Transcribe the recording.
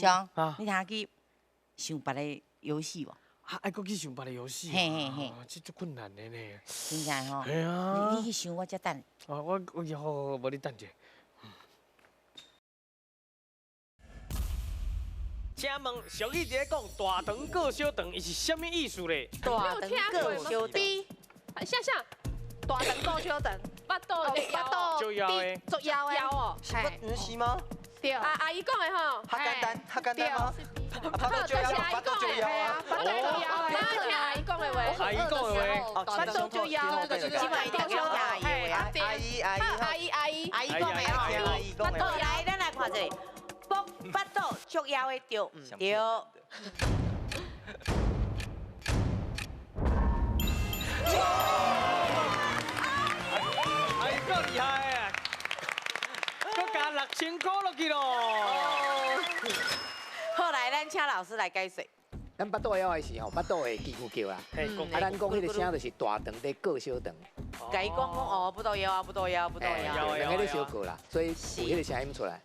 兄，你通去想别个游戏无？啊，爱搁去想别个游戏。嘿嘿嘿，这足困难的呢。真正吼。系啊。你去想，我才等。哦，我以后无你等者。请问俗语伫咧讲大肠过小肠，伊是啥物意思咧？大肠过小肠。像大肠过小肠，巴肚足枵的。足枵的。不是吗？对。阿姨讲的吼。较简单，较简单吗？巴肚就枵，巴肚就枵啊。巴肚就枵的。那听阿姨讲的话。阿姨讲的话。巴肚就枵，那个就是基本上听阿姨的话。阿姨讲的哦。阿姨讲的。来，咱来看一下。巴肚足枵的对唔对？阿姨够厉害啊！佮加6000块落去咯。好，来，咱请老师来解说。咱巴肚枵的是吼，巴肚会叽咕叫啦。啊，咱讲迄个声就是大肠在过小肠。甲伊讲哦，不肚枵啊，不肚枵，不肚枵。两个咧相过啦，所以有迄个声音出来。